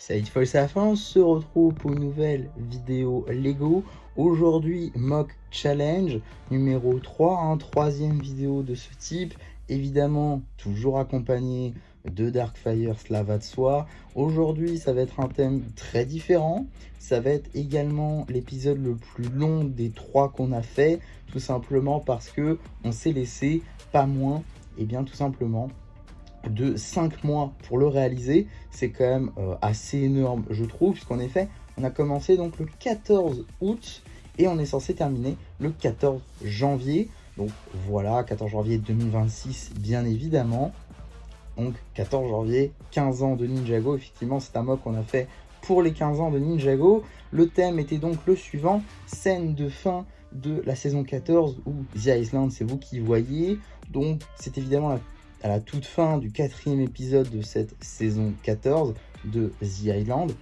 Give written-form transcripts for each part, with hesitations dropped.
Salut Foll, c'est la fin, on se retrouve pour une nouvelle vidéo Lego. Aujourd'hui, Mock Challenge numéro 3, troisième vidéo de ce type. Évidemment, toujours accompagné de Darkfire, cela va de soi. Aujourd'hui, ça va être un thème très différent. Ça va être également l'épisode le plus long des 3 qu'on a fait, tout simplement parce que on s'est laissé pas moins, et bien tout simplement de 5 mois pour le réaliser. C'est quand même assez énorme, je trouve, puisqu'en effet on a commencé donc le 14 août et on est censé terminer le 14 janvier. Donc voilà, 14 janvier 2026 bien évidemment. Donc 14 janvier, 15 ans de Ninjago. Effectivement, c'est un mock qu'on a fait pour les 15 ans de Ninjago. Le thème était donc le suivant: scène de fin de la saison 14 ou The Island, c'est vous qui voyez. Donc c'est évidemment à la toute fin du 4e épisode de cette saison 14 de The Island,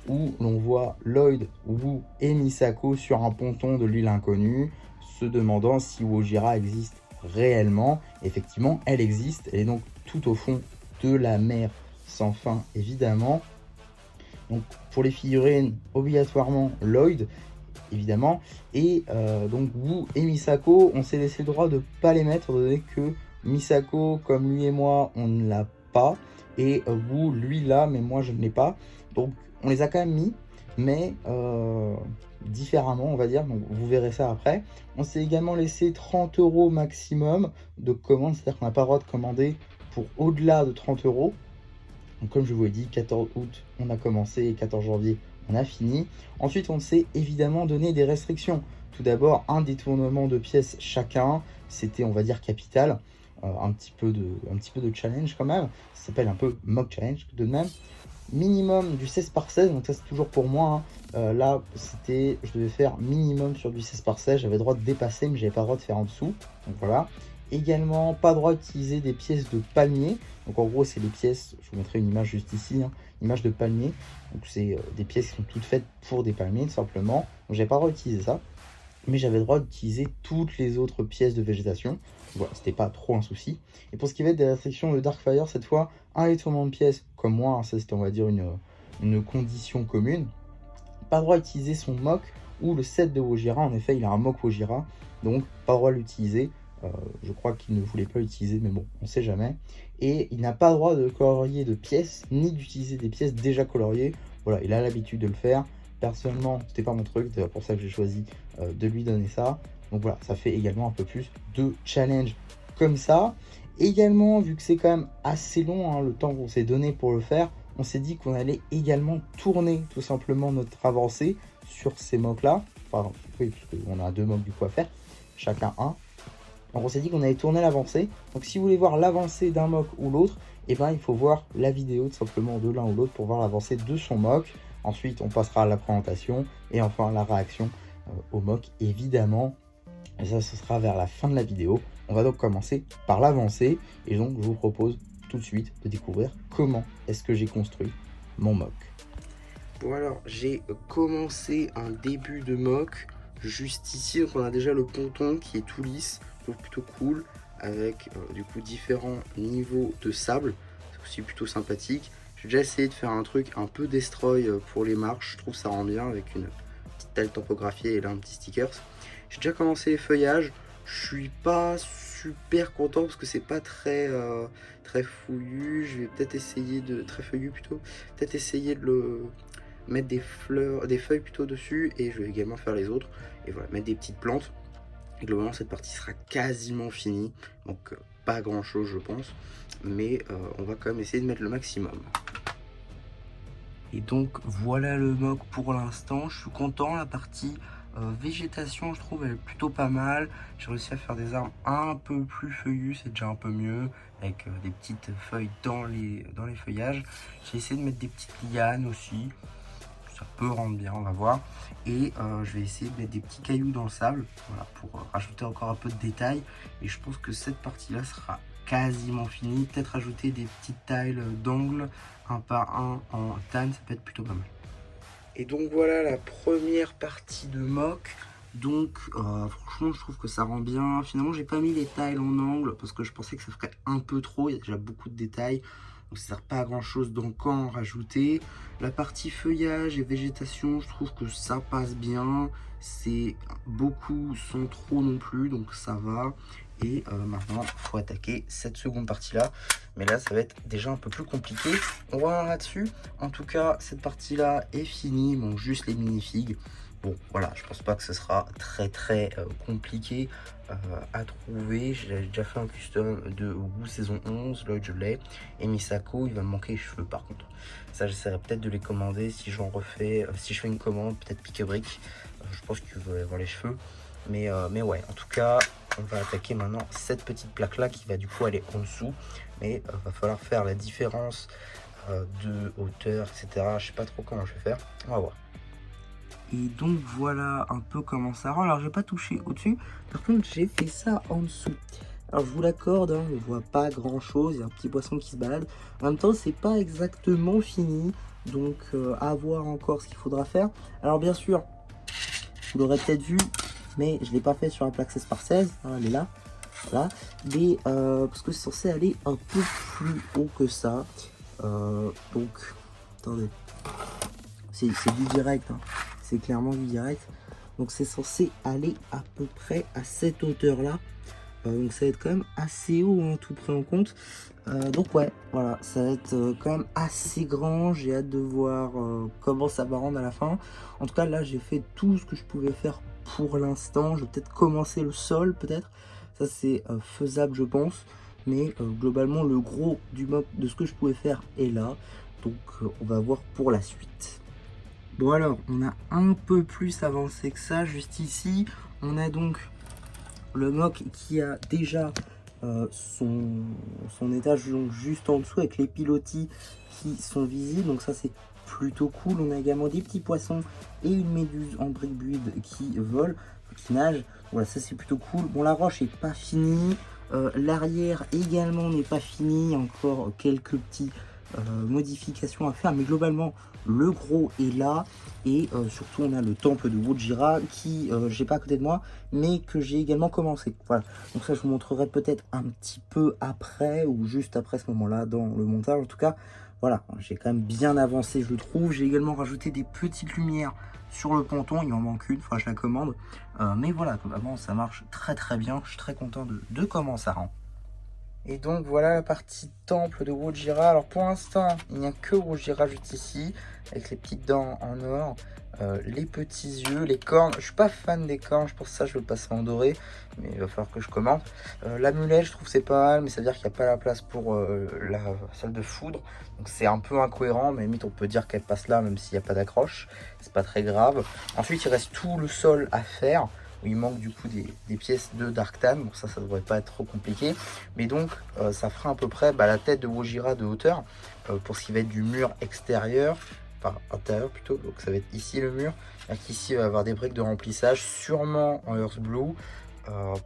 où l'on voit Lloyd, Wu et Misako sur un ponton de l'île inconnue, se demandant si Wojira existe réellement. Effectivement, elle existe, elle est donc tout au fond de la mer sans fin, évidemment. Donc pour les figurines, obligatoirement Lloyd, évidemment, et donc Wu et Misako, on s'est laissé le droit de ne pas les mettre, donné que Misako, comme lui et moi, on ne l'a pas, et Wu, lui, l'a, mais moi, je ne l'ai pas. Donc on les a quand même mis, mais différemment, on va dire, donc vous verrez ça après. On s'est également laissé 30 € maximum de commande, c'est-à-dire qu'on n'a pas le droit de commander pour au-delà de 30 €. Donc comme je vous l'ai dit, 14 août, on a commencé et 14 janvier, on a fini. Ensuite, on s'est évidemment donné des restrictions. Tout d'abord, un détournement de pièces chacun, c'était, on va dire, capital. Un petit peu de challenge quand même. Ça s'appelle un peu mock challenge de même. Minimum du 16 par 16, donc ça c'est toujours pour moi. Là, je devais faire minimum sur du 16 par 16. J'avais le droit de dépasser, mais j'avais pas le droit de faire en dessous. Donc voilà. Également, pas le droit d'utiliser des pièces de palmier. Donc en gros, c'est les pièces, je vous mettrai une image juste ici, image de palmier. Donc c'est des pièces qui sont toutes faites pour des palmiers, tout simplement. Donc j'avais pas le droit d'utiliser ça, mais j'avais le droit d'utiliser toutes les autres pièces de végétation. Voilà, c'était pas trop un souci. Et pour ce qui va être des restrictions de Darkfire, cette fois, un détournement de pièces, comme moi, ça c'était, on va dire, une condition commune. Pas le droit d'utiliser son mock ou le set de Wojira. En effet, il a un mock Wojira, donc pas le droit de l'utiliser. Je crois qu'il ne voulait pas l'utiliser, mais bon, on sait jamais. Et il n'a pas le droit de colorier de pièces, ni d'utiliser des pièces déjà coloriées. Voilà, il a l'habitude de le faire. Personnellement, c'était pas mon truc, c'est pour ça que j'ai choisi de lui donner ça. Donc voilà, ça fait également un peu plus de challenge comme ça. Également, vu que c'est quand même assez long, le temps qu'on s'est donné pour le faire, on s'est dit qu'on allait également tourner tout simplement notre avancée sur ces mocks là. Enfin, oui, parce qu'on a 2 mocks du coup à faire, chacun un. Donc on s'est dit qu'on allait tourner l'avancée. Donc si vous voulez voir l'avancée d'un mock ou l'autre, et ben il faut voir la vidéo tout simplement de l'un ou l'autre pour voir l'avancée de son mock. Ensuite on passera à la présentation et enfin la réaction au mock évidemment. Et ça ce sera vers la fin de la vidéo. On va donc commencer par l'avancée et donc je vous propose tout de suite de découvrir comment est-ce que j'ai construit mon mock. Bon alors j'ai commencé un début de mock juste ici, donc on a déjà le ponton qui est tout lisse, donc plutôt cool, avec du coup différents niveaux de sable, c'est aussi plutôt sympathique. J'ai déjà essayé de faire un truc un peu destroy pour les marches, je trouve ça rend bien avec une petite taille topographiée et là un petit stickers. J'ai déjà commencé les feuillages, je suis pas super content parce que c'est pas très très fouillu. Je vais peut-être essayer de très feuillu plutôt, peut-être essayer de le mettre des feuilles plutôt dessus et je vais également faire les autres et voilà, mettre des petites plantes. Et globalement cette partie sera quasiment finie, donc pas grand chose je pense, mais on va quand même essayer de mettre le maximum. Et donc voilà le mock pour l'instant, je suis content. La partie végétation je trouve elle est plutôt pas mal. J'ai réussi à faire des arbres un peu plus feuillus, c'est déjà un peu mieux, avec des petites feuilles dans les feuillages. J'ai essayé de mettre des petites lianes aussi, ça peut rendre bien, on va voir. Et je vais essayer de mettre des petits cailloux dans le sable, voilà, pour rajouter encore un peu de détails. Et je pense que cette partie là sera quasiment finie. Peut-être rajouter des petites tiles d'angle un par un en tan, ça peut être plutôt pas mal. Et donc voilà la première partie de mock. Donc franchement je trouve que ça rend bien. Finalement j'ai pas mis les tiles en angle parce que je pensais que ça ferait un peu trop, il y a déjà beaucoup de détails. Donc ça sert pas à grand chose donc en rajouter. La partie feuillage et végétation, je trouve que ça passe bien. C'est beaucoup sans trop non plus, donc ça va. Et maintenant, il faut attaquer cette seconde partie-là. Mais là, ça va être déjà un peu plus compliqué. On va voir là-dessus. En tout cas, cette partie-là est finie. Bon, juste les minifigues. Bon, voilà, je pense pas que ce sera très compliqué à trouver. J'ai déjà fait un custom de Wu saison 11, Lloyd je l'ai. Et Misako, il va me manquer les cheveux par contre. Ça, j'essaierai peut-être de les commander si j'en refais, si je fais une commande, peut-être pique-brique. Je pense qu'il va avoir les cheveux. Mais ouais, en tout cas, on va attaquer maintenant cette petite plaque-là qui va du coup aller en dessous. Mais va falloir faire la différence de hauteur, etc. Je sais pas trop comment je vais faire. On va voir. Et donc voilà un peu comment ça rend. Alors j'ai pas touché au-dessus, par contre j'ai fait ça en dessous. Alors je vous l'accorde, hein, on ne voit pas grand chose, il y a un petit poisson qui se balade. En même temps c'est pas exactement fini, donc à voir encore ce qu'il faudra faire. Alors bien sûr, vous l'aurez peut-être vu, mais je l'ai pas fait sur la plaque 16x16, hein, elle est là. Voilà, mais parce que c'est censé aller un peu plus haut que ça. Donc, attendez, c'est du direct, hein. C'est clairement du direct. Donc c'est censé aller à peu près à cette hauteur là. Donc ça va être quand même assez haut, hein, tout pris en compte. Donc ouais, voilà, ça va être quand même assez grand. J'ai hâte de voir comment ça va rendre à la fin. En tout cas là j'ai fait tout ce que je pouvais faire pour l'instant. Je vais peut-être commencer le sol peut-être. Ça c'est faisable je pense. Mais globalement le gros du mob de ce que je pouvais faire est là. Donc on va voir pour la suite. Bon alors, on a un peu plus avancé que ça, juste ici. On a donc le mock qui a déjà son étage donc juste en dessous avec les pilotis qui sont visibles. Donc ça c'est plutôt cool. On a également des petits poissons et une méduse en brick build qui vole, qui nage. Voilà, ça c'est plutôt cool. Bon, la roche est pas finie. L'arrière également n'est pas fini. Encore quelques petits modifications à faire, mais globalement le gros est là. Et surtout on a le temple de Wojira qui j'ai pas à côté de moi mais que j'ai également commencé. Voilà, donc ça je vous montrerai peut-être un petit peu après ou juste après ce moment là dans le montage. En tout cas voilà, j'ai quand même bien avancé je trouve. J'ai également rajouté des petites lumières sur le ponton, il en manque une, je la commande, mais voilà, globalement ça marche très bien. Je suis très content de comment ça rend. Et donc voilà la partie temple de Wojira. Alors pour l'instant, il n'y a que Wojira juste ici, avec les petites dents en or, les petits yeux, les cornes. Je suis pas fan des cornes, pour ça je veux passer en doré, mais il va falloir que je commande. L'amulette, je trouve c'est pas mal, mais ça veut dire qu'il n'y a pas la place pour la salle de foudre. Donc c'est un peu incohérent, mais limite on peut dire qu'elle passe là, même s'il n'y a pas d'accroche. C'est pas très grave. Ensuite il reste tout le sol à faire. Il manque du coup des pièces de Darktan, donc ça devrait pas être trop compliqué, mais donc ça fera à peu près la tête de Wojira de hauteur pour ce qui va être du mur extérieur, enfin intérieur plutôt, donc ça va être ici le mur, ici il va y avoir des briques de remplissage, sûrement en Earth Blue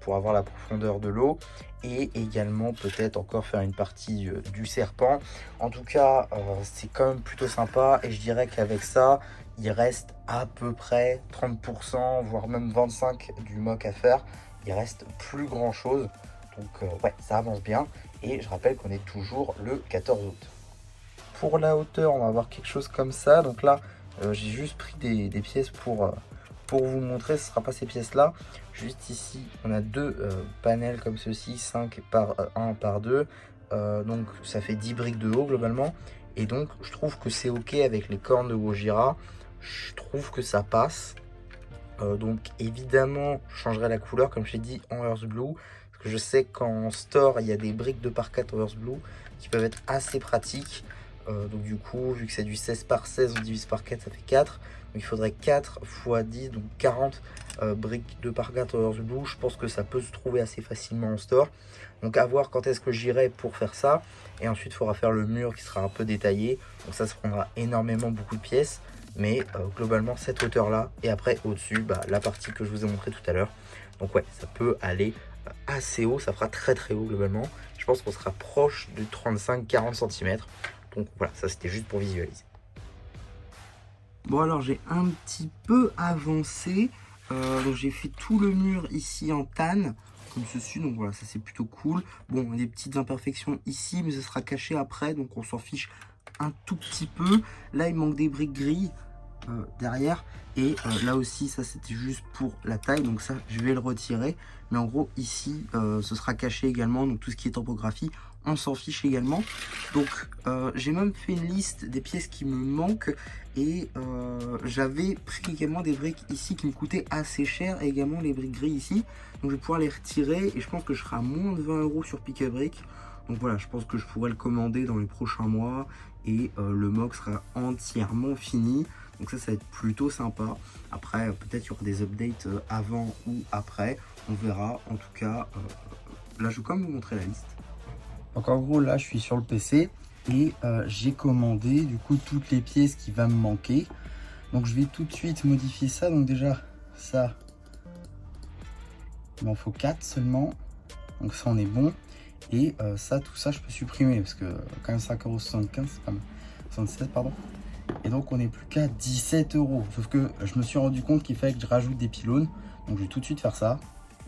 pour avoir la profondeur de l'eau, et également peut-être encore faire une partie du serpent. En tout cas c'est quand même plutôt sympa, et je dirais qu'avec ça il reste à peu près 30%, voire même 25% du mock à faire. Il reste plus grand chose. Donc ouais, ça avance bien. Et je rappelle qu'on est toujours le 14 août. Pour la hauteur, on va avoir quelque chose comme ça. Donc là, j'ai juste pris des pièces pour vous montrer. Ce ne sera pas ces pièces-là. Juste ici, on a deux panels comme ceci, 5 par 1 par 2. Donc ça fait 10 briques de haut globalement. Et donc, je trouve que c'est OK avec les cornes de Wojira. Je trouve que ça passe. Donc évidemment je changerai la couleur comme je t'ai dit en Earth Blue, parce que je sais qu'en store il y a des briques de par 4 en Earth Blue qui peuvent être assez pratiques. Donc du coup vu que c'est du 16 par 16 on divise par 4 ça fait 4, donc il faudrait 4 x 10 donc 40 briques de par 4 en Earth Blue. Je pense que ça peut se trouver assez facilement en store, donc à voir quand est-ce que j'irai pour faire ça. Et ensuite il faudra faire le mur qui sera un peu détaillé, donc ça prendra énormément beaucoup de pièces. Mais globalement cette hauteur là, et après au dessus la partie que je vous ai montré tout à l'heure. Donc ouais, ça peut aller assez haut, ça fera très haut globalement. Je pense qu'on sera proche de 35-40 cm. Donc voilà, ça c'était juste pour visualiser. Bon alors j'ai un petit peu avancé, donc j'ai fait tout le mur ici en tan. comme ceci, donc voilà, ça c'est plutôt cool. Bon, des petites imperfections ici, mais ce sera caché après, donc on s'en fiche un tout petit peu. Là, il manque des briques gris derrière, et là aussi, ça c'était juste pour la taille, donc ça, je vais le retirer. Mais en gros, ici, ce sera caché également, donc tout ce qui est topographie, on s'en fiche également. Donc, j'ai même fait une liste des pièces qui me manquent, et j'avais pris également des briques ici qui me coûtaient assez cher, et également les briques gris ici. Donc, je vais pouvoir les retirer, et je pense que je serai à moins de 20 € sur Pick a Brick. Donc voilà, je pense que je pourrais le commander dans les prochains mois, et le MOC sera entièrement fini. Donc ça va être plutôt sympa. Après, peut-être il y aura des updates avant ou après. On verra. En tout cas, là, je vais quand même vous montrer la liste. Donc en gros, là, je suis sur le PC et j'ai commandé du coup toutes les pièces qui vont me manquer. Donc je vais tout de suite modifier ça. Donc déjà, ça, il m'en faut 4 seulement. Donc ça, on est bon. Et ça, tout ça, je peux supprimer parce que quand même 5,75 €, c'est pas mal. 67, pardon. Et donc on n'est plus qu'à 17 €. Sauf que je me suis rendu compte qu'il fallait que je rajoute des pylônes. Donc je vais tout de suite faire ça.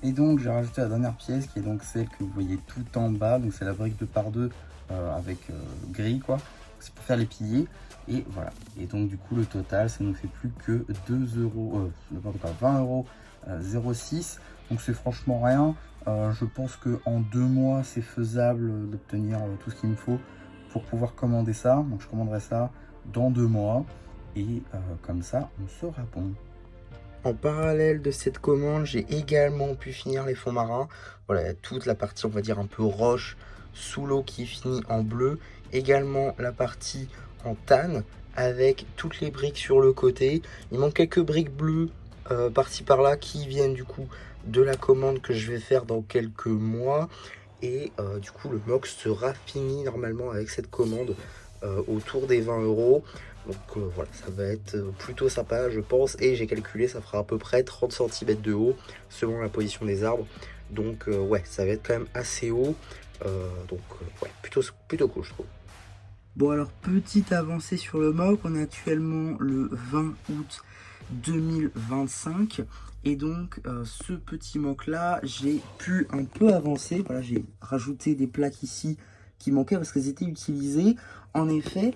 Et donc j'ai rajouté la dernière pièce qui est donc celle que vous voyez tout en bas. Donc c'est la brique 2x2 avec gris quoi. C'est pour faire les piliers. Et voilà. Et donc du coup le total ça nous fait plus que 2 €, 20 € 0,6. Donc c'est franchement rien. Je pense qu'en 2 mois c'est faisable d'obtenir tout ce qu'il me faut pour pouvoir commander ça. Donc je commanderai ça dans 2 mois et comme ça on sera bon. En parallèle de cette commande, j'ai également pu finir les fonds marins. Voilà, toute la partie on va dire un peu roche sous l'eau qui finit en bleu, également la partie en tan avec toutes les briques sur le côté. Il manque quelques briques bleues par-ci par-là qui viennent du coup de la commande que je vais faire dans quelques mois. Et du coup le MOC sera fini normalement avec cette commande autour des 20 €. Donc voilà, ça va être plutôt sympa je pense. Et j'ai calculé, ça fera à peu près 30 cm de haut selon la position des arbres. Donc ouais, ça va être quand même assez haut. Ouais, plutôt cool je trouve. Bon alors, petite avancée sur le MOC, on est actuellement le 20 août 2025. Et donc ce petit MOC là, j'ai pu un peu avancer. Voilà, j'ai rajouté des plaques ici qui manquaient parce qu'elles étaient utilisées. En effet,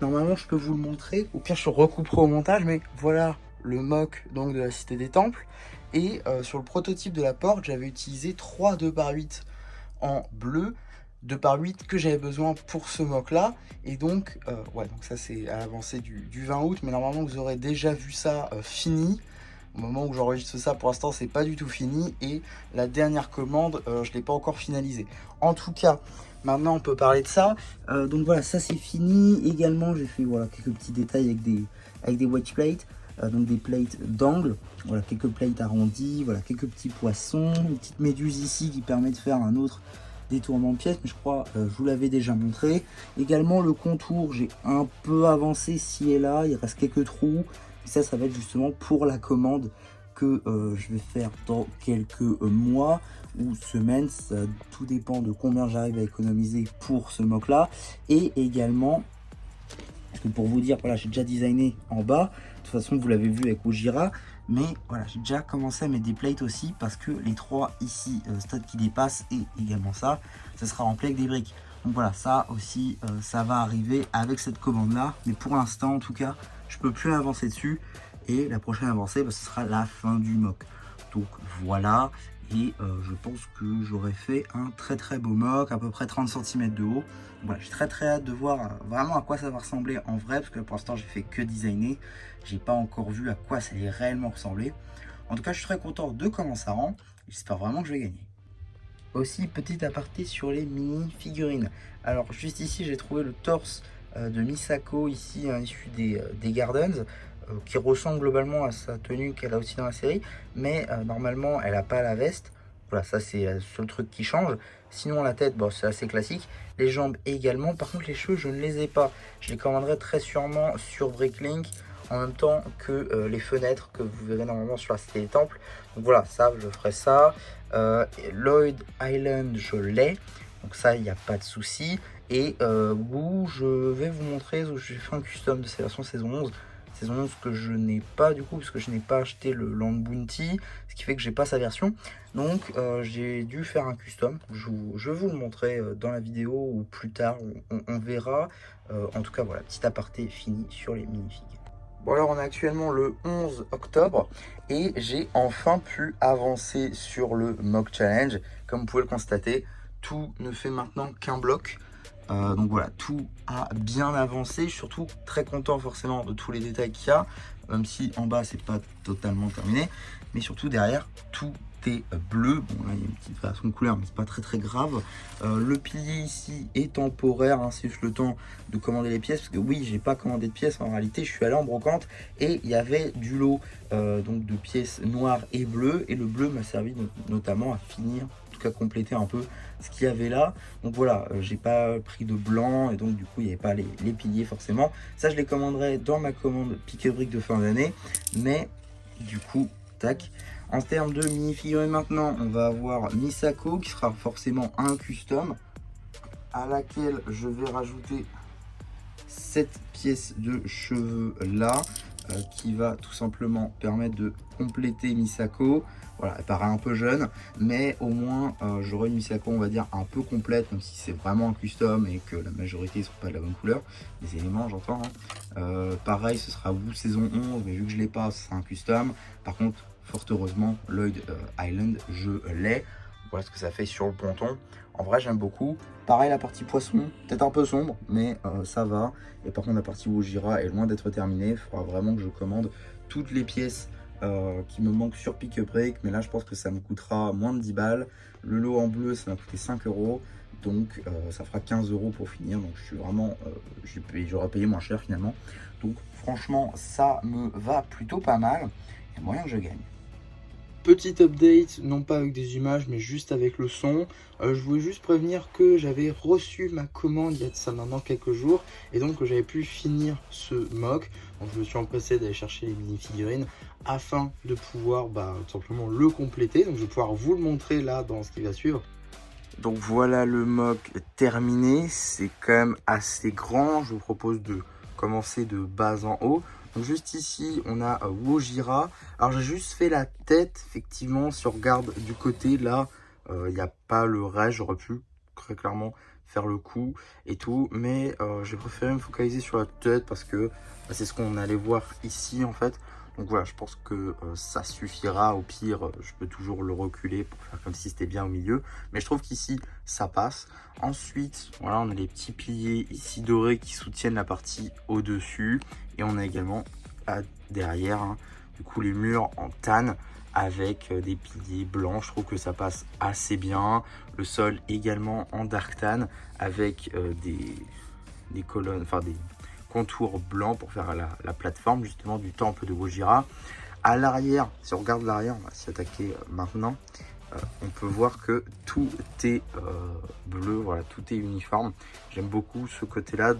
normalement je peux vous le montrer, au pire je recouperai au montage, mais voilà le MOC donc de la Cité des Temples. Et sur le prototype de la porte, j'avais utilisé 3 2x8 en bleu, 2x8 que j'avais besoin pour ce MOC là. Et donc ouais, donc ça c'est à l'avancée du 20 août, mais normalement vous aurez déjà vu ça fini. Au moment où j'enregistre ça, pour l'instant, c'est pas du tout fini. Et la dernière commande, je ne l'ai pas encore finalisée. En tout cas, maintenant, on peut parler de ça. Donc voilà, ça c'est fini. Également, j'ai fait voilà, quelques petits détails avec des wedge plates. Donc des plates d'angle. Voilà, quelques plates arrondies. Voilà, quelques petits poissons. Une petite méduse ici qui permet de faire un autre détournement de pièces. Mais je crois, je vous l'avais déjà montré. Également, le contour, j'ai un peu avancé ci et là. Il reste quelques trous. Ça va être justement pour la commande que je vais faire dans quelques mois ou semaines. Ça, tout dépend de combien j'arrive à économiser pour ce MOC là. Et également, parce que pour vous dire, voilà, j'ai déjà designé en bas. De toute façon, vous l'avez vu avec Ojira. Mais voilà, j'ai déjà commencé à mettre des plates aussi parce que les 3 ici, stade qui dépassent et également ça sera rempli avec des briques. Donc voilà, ça aussi, ça va arriver avec cette commande là. Mais pour l'instant, en tout cas, je peux plus avancer dessus. Et la prochaine avancée, ce sera la fin du MOC. Donc voilà. Et je pense que j'aurais fait un très beau MOC, à peu près 30 cm de haut. Voilà, j'ai très hâte de voir vraiment à quoi ça va ressembler en vrai, parce que pour l'instant j'ai fait que designer. J'ai pas encore vu à quoi ça allait réellement ressembler. En tout cas, je suis très content de comment ça rend. J'espère vraiment que je vais gagner. Aussi, petit aparté sur les mini figurines. Alors juste ici, j'ai trouvé le torse de Misako ici, issu des Gardens, qui ressemble globalement à sa tenue qu'elle a aussi dans la série, mais normalement elle n'a pas la veste. Voilà, ça c'est le seul truc qui change. Sinon la tête, bon, c'est assez classique. Les jambes également. Par contre les cheveux, je ne les ai pas. Je les commanderai très sûrement sur Bricklink, en même temps que les fenêtres que vous verrez normalement sur la Cité des Temples. Donc voilà, ça, je ferai ça. Lloyd Island, je l'ai. Donc ça, il n'y a pas de souci. Et Wu, je vais vous montrer, où j'ai fait un custom de cette version saison 11. saison 11 que je n'ai pas du coup, parce que je n'ai pas acheté le Land Bounty, ce qui fait que j'ai pas sa version. Donc j'ai dû faire un custom, je vais vous le montrer dans la vidéo ou plus tard, on verra. En tout cas voilà, petit aparté fini sur les minifigs. Bon alors on est actuellement le 11 octobre et j'ai enfin pu avancer sur le mock challenge. Comme vous pouvez le constater, tout ne fait maintenant qu'un bloc. Donc voilà, tout a bien avancé. Je suis surtout très content forcément de tous les détails qu'il y a, même si en bas c'est pas totalement terminé. Mais surtout derrière, tout est bleu. Bon là il y a une petite variation de couleur, mais c'est pas très grave. Le pilier ici est temporaire, hein, c'est juste le temps de commander les pièces. Parce que oui, j'ai pas commandé de pièces, en réalité je suis allé en brocante et il y avait du lot donc de pièces noires et bleues. Et le bleu m'a servi notamment à finir, en tout cas compléter un peu ce qu'il y avait là. Donc voilà, j'ai pas pris de blanc et donc du coup il n'y avait pas les piliers forcément. Ça je les commanderai dans ma commande pique-brique de fin d'année. Mais du coup, tac. En termes de mini-figurines maintenant, on va avoir Misako qui sera forcément un custom à laquelle je vais rajouter cette pièce de cheveux là qui va tout simplement permettre de compléter Misako. Voilà, elle paraît un peu jeune, mais au moins j'aurai une Misako, on va dire, un peu complète, même si c'est vraiment un custom et que la majorité ne sont pas de la bonne couleur. Les éléments, j'entends. Hein. Pareil, ce sera Wu saison 11, mais vu que je l'ai pas, c'est un custom. Par contre, fort heureusement, Lloyd Island, je l'ai. Voilà ce que ça fait sur le ponton. En vrai, j'aime beaucoup. Pareil, la partie poisson, peut-être un peu sombre, mais ça va. Et par contre, la partie Wojira est loin d'être terminée. Il faudra vraiment que je commande toutes les pièces qui me manquent sur Pick-a-Brick. Mais là, je pense que ça me coûtera moins de 10 balles. Le lot en bleu, ça m'a coûté 5 €. Donc, ça fera 15 € pour finir. Donc, je suis vraiment... j'aurais payé moins cher finalement. Donc, franchement, ça me va plutôt pas mal. Il y a moyen que je gagne. Petit update, non pas avec des images, mais juste avec le son. Je voulais juste prévenir que j'avais reçu ma commande il y a de ça maintenant quelques jours. Et donc que j'avais pu finir ce mock. Donc je me suis empressé d'aller chercher les mini-figurines afin de pouvoir tout simplement le compléter. Donc je vais pouvoir vous le montrer là dans ce qui va suivre. Donc voilà le mock terminé. C'est quand même assez grand. Je vous propose de commencer de bas en haut. Donc juste ici, on a Wojira. Alors j'ai juste fait la tête, effectivement, si on regarde du côté, là, il n'y a pas le reste. J'aurais pu très clairement faire le coup et tout. Mais j'ai préféré me focaliser sur la tête parce que c'est ce qu'on allait voir ici, en fait. Donc voilà, je pense que ça suffira. Au pire, je peux toujours le reculer pour faire comme si c'était bien au milieu. Mais je trouve qu'ici, ça passe. Ensuite, voilà, on a les petits piliers ici dorés qui soutiennent la partie au-dessus. Et on a également derrière, hein, du coup, les murs en tanne avec des piliers blancs. Je trouve que ça passe assez bien. Le sol également en dark tan avec des colonnes, enfin des contours blancs pour faire la plateforme justement du temple de Wojira. À l'arrière, si on regarde l'arrière, on va s'y attaquer maintenant. On peut voir que tout est bleu, voilà, tout est uniforme. J'aime beaucoup ce côté-là.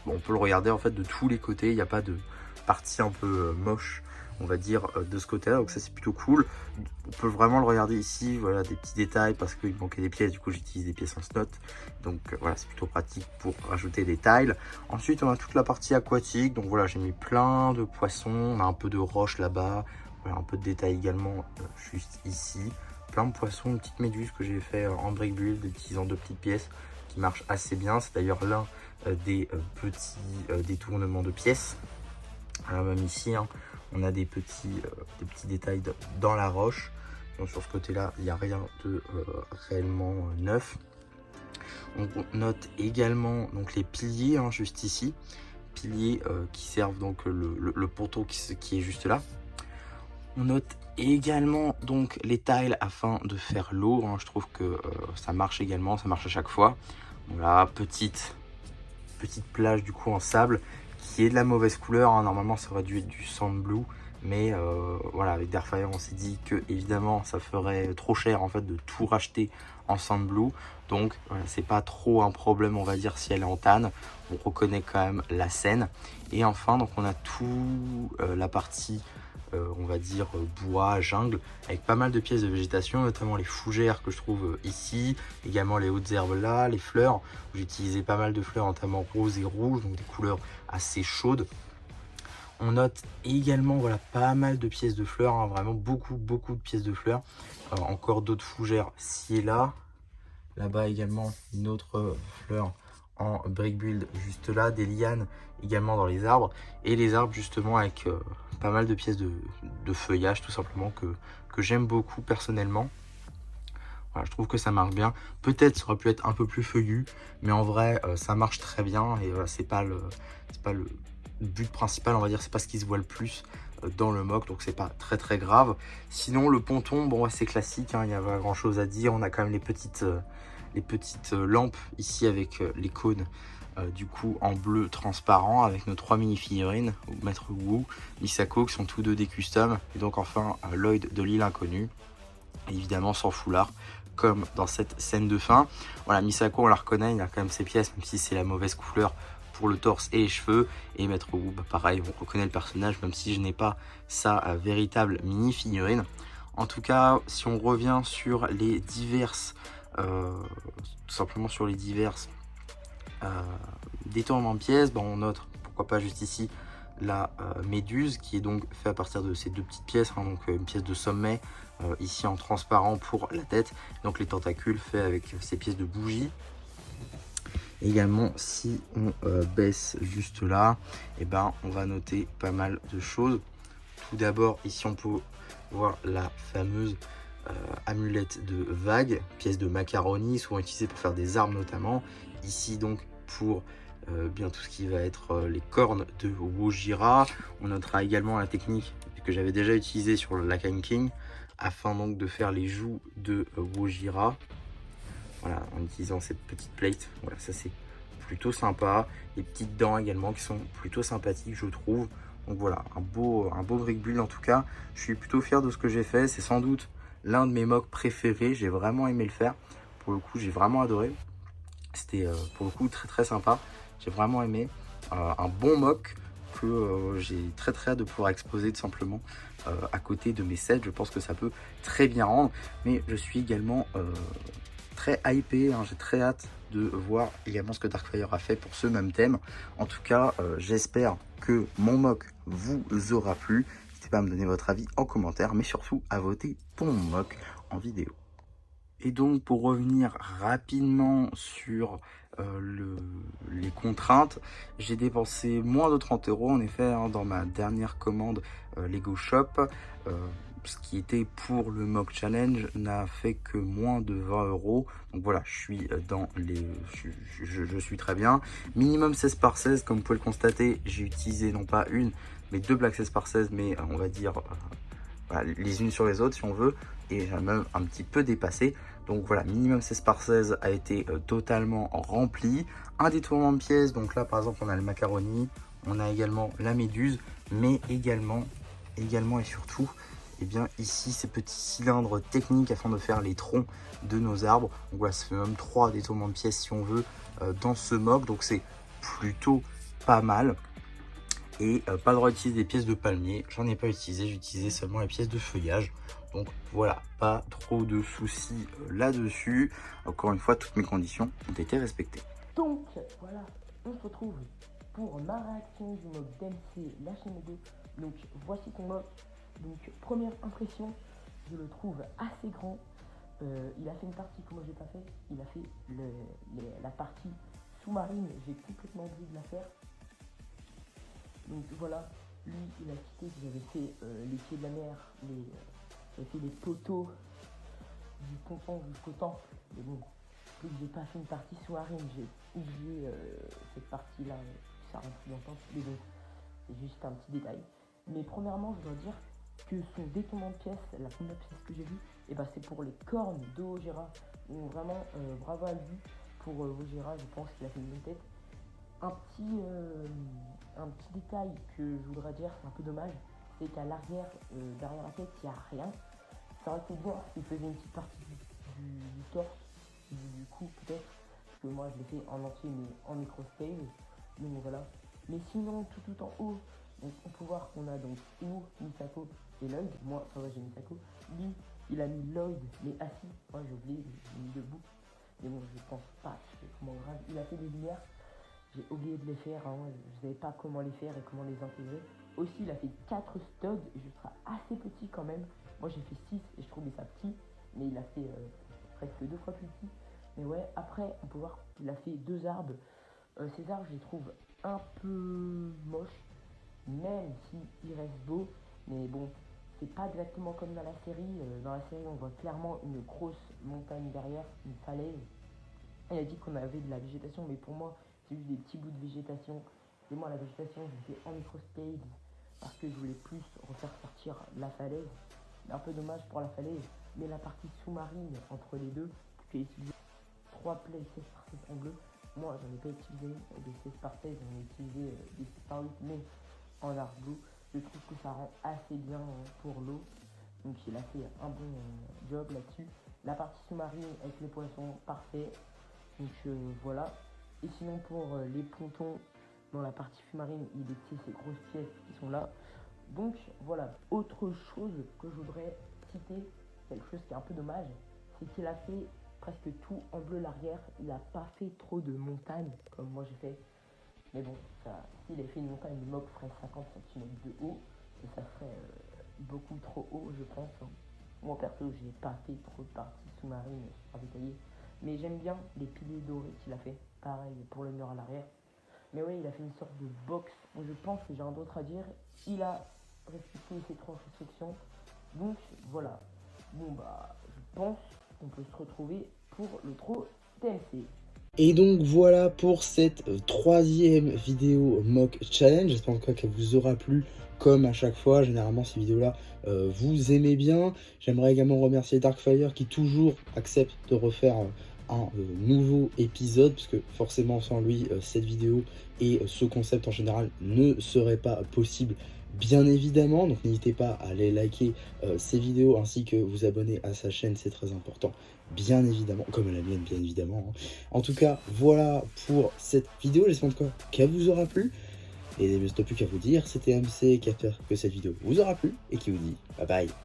On peut le regarder en fait de tous les côtés. Il n'y a pas de partie un peu moche, on va dire, de ce côté-là. Donc ça, c'est plutôt cool. On peut vraiment le regarder ici. Voilà, des petits détails parce qu'il manquait des pièces. Du coup, j'utilise des pièces en slot. Donc voilà, c'est plutôt pratique pour rajouter des tiles. Ensuite, on a toute la partie aquatique. Donc voilà, j'ai mis plein de poissons. On a un peu de roche là-bas. Voilà, un peu de détails également juste ici. Plein de poissons, une petite méduse que j'ai fait en brick build, utilisant 2 petites pièces qui marchent assez bien. C'est d'ailleurs l'un des petits détournements de pièces. Même ici, hein, on a des petits détails dans la roche. Donc sur ce côté-là, il n'y a rien de réellement neuf. On note également donc, les piliers, hein, juste ici. Piliers qui servent donc le ponton qui est juste là. On note également donc les tiles afin de faire l'eau. Hein. Je trouve que ça marche également, ça marche à chaque fois. Voilà, petite plage du coup en sable qui est de la mauvaise couleur. Hein. Normalement, ça aurait dû être du sand blue. Mais voilà, avec Darkfire, on s'est dit que évidemment, ça ferait trop cher en fait de tout racheter en sand blue. Donc, voilà, c'est pas trop un problème, on va dire, si elle est en tanne. On reconnaît quand même la scène. Et enfin, donc on a tout la partie on va dire bois, jungle, avec pas mal de pièces de végétation, notamment les fougères que je trouve ici, également les hautes herbes là, les fleurs. J'ai utilisé pas mal de fleurs, notamment roses et rouges, donc des couleurs assez chaudes. On note également voilà, pas mal de pièces de fleurs, hein, vraiment beaucoup de pièces de fleurs. Encore d'autres fougères ci et là. Là-bas également une autre fleur en brick build juste là, des lianes également dans les arbres. Et les arbres justement avec pas mal de pièces de feuillage tout simplement que j'aime beaucoup personnellement. Voilà, je trouve que ça marche bien. Peut-être ça aurait pu être un peu plus feuillu, mais en vrai ça marche très bien et voilà, c'est pas le but principal, on va dire, c'est pas ce qui se voit le plus dans le mock, donc c'est pas très grave. Sinon le ponton, bon c'est classique, hein, il n'y a pas grand chose à dire. On a quand même les petites lampes ici avec les cônes du coup en bleu transparent avec nos 3 mini figurines, Maître Wu, Misako, qui sont tous deux des customs, et donc enfin Lloyd de l'île inconnue, évidemment sans foulard comme dans cette scène de fin. Voilà, Misako on la reconnaît, il a quand même ses pièces, même si c'est la mauvaise couleur pour le torse et les cheveux. Et Maître Wu, bah pareil, on reconnaît le personnage, même si je n'ai pas sa véritable mini figurine. En tout cas, si on revient sur les diverses tout simplement sur les diverses détournements de pièces, bah on note, pourquoi pas juste ici, la méduse qui est donc fait à partir de ces deux petites pièces, hein, donc une pièce de sommet ici en transparent pour la tête, donc les tentacules faits avec ces pièces de bougie. Également, si on baisse juste là, et ben on va noter pas mal de choses. Tout d'abord, ici on peut voir la fameuse amulette de vague, pièce de macaroni, souvent utilisée pour faire des armes notamment. Ici donc pour bien tout ce qui va être les cornes de Wojira. On notera également la technique que j'avais déjà utilisée sur le Lakan King, afin donc de faire les joues de Wojira. Voilà, en utilisant cette petite plate. Voilà, ça c'est plutôt sympa. Les petites dents également qui sont plutôt sympathiques, je trouve. Donc voilà, un beau brick build en tout cas. Je suis plutôt fier de ce que j'ai fait. C'est sans doute l'un de mes mocks préférés. J'ai vraiment aimé le faire. Pour le coup, j'ai vraiment adoré. C'était pour le coup très sympa. J'ai vraiment aimé. Un bon mock que j'ai très hâte de pouvoir exposer tout simplement à côté de mes sets. Je pense que ça peut très bien rendre. Mais je suis également très hypé, hein, j'ai très hâte de voir également ce que Darkfire a fait pour ce même thème. En tout cas, j'espère que mon mock vous aura plu. N'hésitez pas à me donner votre avis en commentaire, mais surtout à voter pour mon mock en vidéo. Et donc pour revenir rapidement sur les contraintes, j'ai dépensé moins de 30 € en effet hein, dans ma dernière commande Lego Shop. Ce qui était pour le mock challenge n'a fait que moins de 20 €. Donc voilà, je suis dans les, je suis très bien. Minimum 16 par 16, comme vous pouvez le constater, j'ai utilisé non pas une, mais deux Black 16 par 16, mais on va dire voilà, les unes sur les autres si on veut, et j'ai même un petit peu dépassé. Donc voilà, minimum 16 par 16 a été totalement rempli. Un détournement de pièces, donc là par exemple on a le macaroni, on a également la méduse, mais également et surtout, et bien ici ces petits cylindres techniques afin de faire les troncs de nos arbres. Donc voilà, ça fait même 3 détournements de pièces si on veut dans ce mock, donc c'est plutôt pas mal. Et pas le droit d'utiliser des pièces de palmier, j'en ai pas utilisé, j'ai utilisé seulement les pièces de feuillage. Donc voilà, pas trop de soucis là-dessus. Encore une fois, toutes mes conditions ont été respectées. Donc voilà, on se retrouve pour ma réaction du mock DMC Lâcher mes deux. Donc voici ton mock. Donc première impression, je le trouve assez grand. Il a fait une partie que moi j'ai pas fait. Il a fait la partie sous-marine, j'ai complètement oublié de la faire. Donc voilà, lui il a quitté, j'avais fait les pieds de la mer, j'avais fait les poteaux du ponton jusqu'au temple. Mais bon, vu que j'ai pas fait une partie sous-marine, j'ai oublié cette partie-là, ça rentre plus longtemps, mais bon, c'est juste un petit détail. Mais premièrement, je dois dire que son détournement de pièces, la première pièce que j'ai vue, et bah c'est pour les cornes de Wojira. Donc vraiment, bravo à lui pour Wojira, je pense qu'il a fait une bonne tête. Un petit détail que je voudrais dire, c'est un peu dommage, c'est qu'à l'arrière, derrière la tête, il n'y a rien. Ça aurait été bien s'il faisait une petite partie du torse, du cou peut-être, parce que moi je l'ai fait en entier mais en micro-scale, donc voilà. Mais sinon, tout en haut, donc, on peut voir qu'on a donc Wu, Misako et Lloyd. Moi, ça va, j'ai Misako. Lui, il a mis Lloyd, mais assis. Moi, j'ai oublié, j'ai mis debout. Mais bon, je pense pas que c'est vraiment grave. Il a fait des lumières. J'ai oublié de les faire, hein. Je ne savais pas comment les faire et comment les intégrer. aussi, il a fait 4 studs et je serai assez petit quand même. Moi, j'ai fait 6 et je trouvais ça petit, mais il a fait presque 2 fois plus petit. Mais ouais, après, on peut voir qu'il a fait 2 arbres. Ces arbres, je les trouve un peu moches, même s'ils restent beaux. Mais bon, c'est pas exactement comme dans la série. Dans la série, on voit clairement une grosse montagne derrière, une falaise. Il a dit qu'on avait de la végétation, mais pour moi, c'est juste des petits bouts de végétation. Et moi, la végétation, je l'ai fait en microscale parce que je voulais plus refaire sortir la falaise. C'est un peu dommage pour la falaise, mais la partie sous-marine entre les deux, j'ai utilisé 3 plaies 16 par 16 en bleu. Moi, j'en ai pas utilisé des 16 par 16, j'en ai utilisé des 6 par 8, mais en art bleu. Je trouve que ça rend assez bien pour l'eau. Donc il a fait un bon job là-dessus. La partie sous-marine avec les poissons, parfait. Donc voilà. Et sinon pour les pontons, dans la partie sous-marine, il était ces grosses pièces qui sont là. Donc voilà. Autre chose que je voudrais citer, quelque chose qui est un peu dommage, c'est qu'il a fait presque tout en bleu l'arrière. Il n'a pas fait trop de montagnes comme moi j'ai fait. Mais bon, s'il avait fait une montagne, le mock ferait 50 cm de haut. Et ça serait beaucoup trop haut, je pense. Moi perso, j'ai pas fait trop de parties sous-marines super détaillées. Mais j'aime bien les piliers dorés qu'il a fait. Pareil pour le mur à l'arrière. Mais oui, il a fait une sorte de box. Je pense que j'ai un d'autre à dire. Il a respecté ses 3 restrictions. Donc voilà. Bon bah, je pense qu'on peut se retrouver pour le Trop TMC. Et donc voilà pour cette troisième vidéo mock challenge. J'espère en tout cas qu'elle vous aura plu comme à chaque fois. Généralement ces vidéos là vous aimez bien. J'aimerais également remercier Darkfire qui toujours accepte de refaire un nouveau épisode, parce que forcément sans lui cette vidéo et ce concept en général ne serait pas possible, bien évidemment. Donc n'hésitez pas à aller liker ces vidéos ainsi que vous abonner à sa chaîne, c'est très important, bien évidemment, comme à la mienne bien évidemment. En tout cas voilà pour cette vidéo, j'espère en tout cas qu'elle vous aura plu. Et il ne reste plus qu'à vous dire, c'était MC qui a fait que cette vidéo vous aura plu et qui vous dit bye bye.